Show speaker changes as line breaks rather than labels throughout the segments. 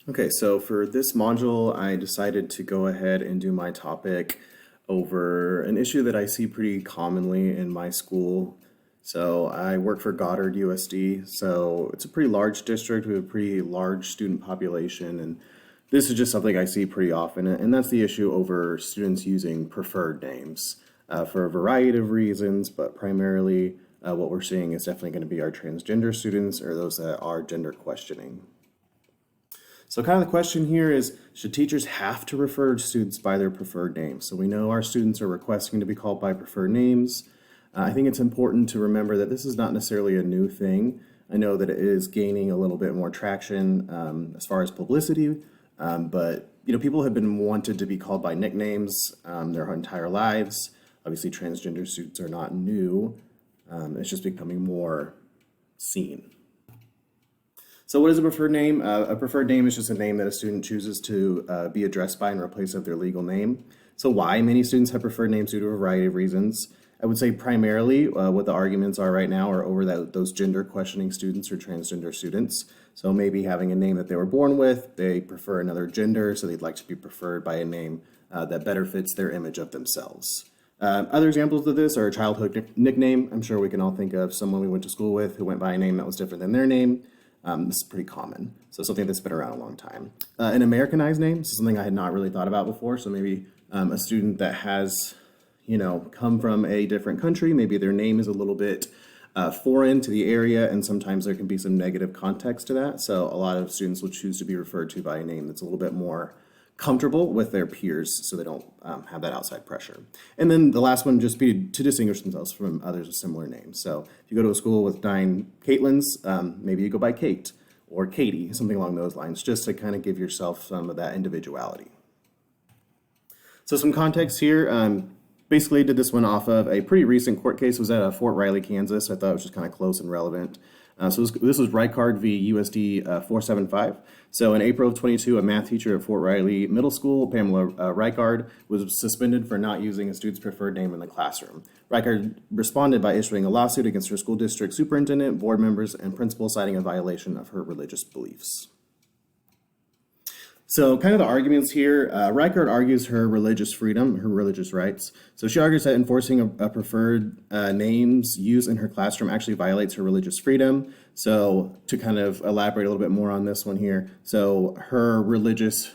Okay, so for this module, I decided to go ahead and do my topic over an issue that I see pretty commonly in my school. So I work for Goddard USD, so it's a pretty large district with a pretty large student population, and this is just something I see pretty often, and that's the issue over students using preferred names for a variety of reasons, but primarily what we're seeing is definitely going to be our transgender students or those that are gender questioning. So kind of the question here is, should teachers have to refer to students by their preferred names? So we know our students are requesting to be called by preferred names. I think it's important to remember that this is not necessarily a new thing. I know that it is gaining a little bit more traction as far as publicity, but people have been wanted to be called by nicknames their entire lives. Obviously, transgender students are not new. It's just becoming more seen. So what is a preferred name? A preferred name is just a name that a student chooses to be addressed by in replace of their legal name. So why many students have preferred names due to a variety of reasons. I would say primarily what the arguments are right now are over those gender questioning students or transgender students. So maybe having a name that they were born with, they prefer another gender, so they'd like to be preferred by a name that better fits their image of themselves. Other examples of this are a childhood nickname. I'm sure we can all think of someone we went to school with who went by a name that was different than their name. This is pretty common, so something that's been around a long time. An Americanized name, this is something I had not really thought about before, so maybe a student that has, come from a different country, maybe their name is a little bit foreign to the area, and sometimes there can be some negative context to that, so a lot of students will choose to be referred to by a name that's a little bit more comfortable with their peers so they don't have that outside pressure. And then the last one just be to distinguish themselves from others with similar names. So if you go to a school with 9 Caitlins, maybe you go by Kate or Katie, something along those lines, just to kind of give yourself some of that individuality. So some context here. Basically did this one off of a pretty recent court case. It was at Fort Riley, Kansas. I thought it was just kind of close and relevant. So this was Reichard v. USD 475. So in April of 22, a math teacher at Fort Riley Middle School, Pamela Reichard, was suspended for not using a student's preferred name in the classroom. Reichard responded by issuing a lawsuit against her school district superintendent, board members, and principal, citing a violation of her religious beliefs. So kind of the arguments here, Reichard argues her religious freedom, her religious rights. So she argues that enforcing a preferred name's use in her classroom actually violates her religious freedom. So to kind of elaborate a little bit more on this one here, so her religious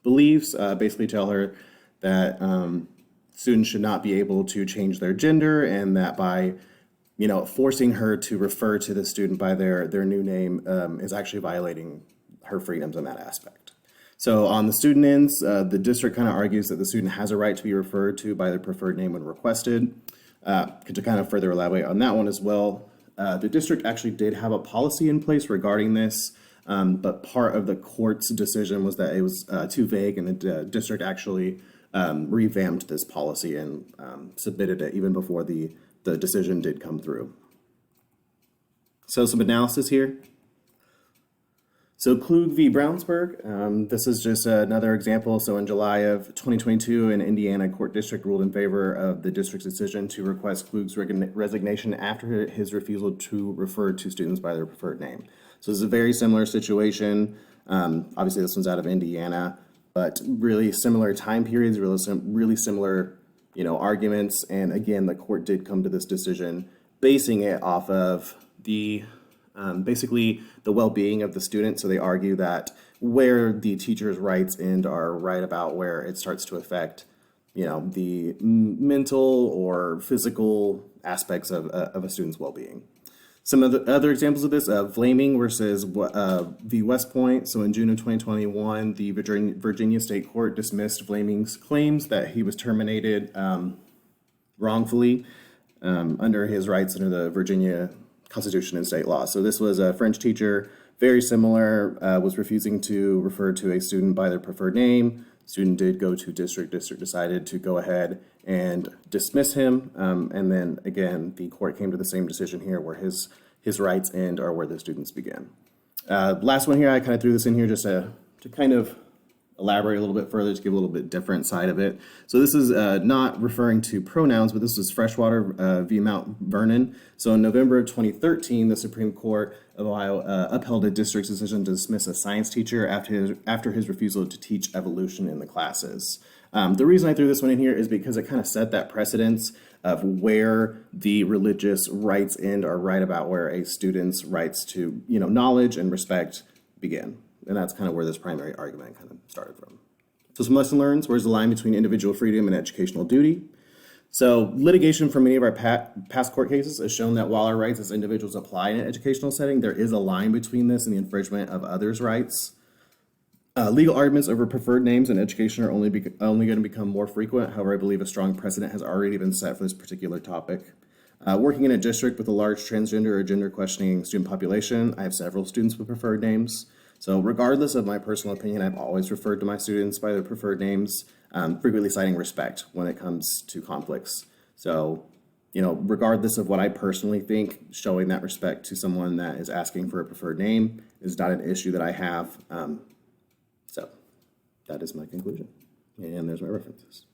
beliefs basically tell her that students should not be able to change their gender, and that by forcing her to refer to the student by their new name is actually violating her freedoms in that aspect. So on the student ends, the district kind of argues that the student has a right to be referred to by their preferred name when requested. To kind of further elaborate on that one as well, the district actually did have a policy in place regarding this, but part of the court's decision was that it was too vague, and the district actually revamped this policy and submitted it even before the decision did come through. So some analysis here. So Klug v. Brownsburg, this is just another example. So in July of 2022, an Indiana court district ruled in favor of the district's decision to request Klug's resignation after his refusal to refer to students by their preferred name. So this is a very similar situation. Obviously, this one's out of Indiana, but really similar time periods, really similar, arguments. And again, the court did come to this decision basing it off of the basically the well-being of the student. So they argue that where the teacher's rights end are right about where it starts to affect, the mental or physical aspects of a student's well-being. Some of the other examples of this, Vlaming versus v. West Point. So in June of 2021, the Virginia State Court dismissed Vlaming's claims that he was terminated wrongfully under his rights under the Virginia Constitution and state law. So this was a French teacher, very similar, was refusing to refer to a student by their preferred name. Student did go to district. District decided to go ahead and dismiss him. And then again, the court came to the same decision here, where his rights end are where the students begin. Last one here, I kind of threw this in here just to kind of elaborate a little bit further to give a little bit different side of it. So this is not referring to pronouns, but this is Freshwater v. Mount Vernon. So in November of 2013, the Supreme Court of Ohio upheld a district's decision to dismiss a science teacher after his refusal to teach evolution in the classes. The reason I threw this one in here is because it kind of set that precedence of where the religious rights end are right about where a student's rights to, knowledge and respect begin. And that's kind of where this primary argument kind of started from. So some lesson learned: where's the line between individual freedom and educational duty? So litigation from many of our past court cases has shown that while our rights as individuals apply in an educational setting, there is a line between this and the infringement of others' rights. Legal arguments over preferred names in education are only going to become more frequent. However, I believe a strong precedent has already been set for this particular topic. Working in a district with a large transgender or gender questioning student population, I have several students with preferred names. So regardless of my personal opinion, I've always referred to my students by their preferred names, frequently citing respect when it comes to conflicts. So, regardless of what I personally think, showing that respect to someone that is asking for a preferred name is not an issue that I have. So that is my conclusion. And there's my references.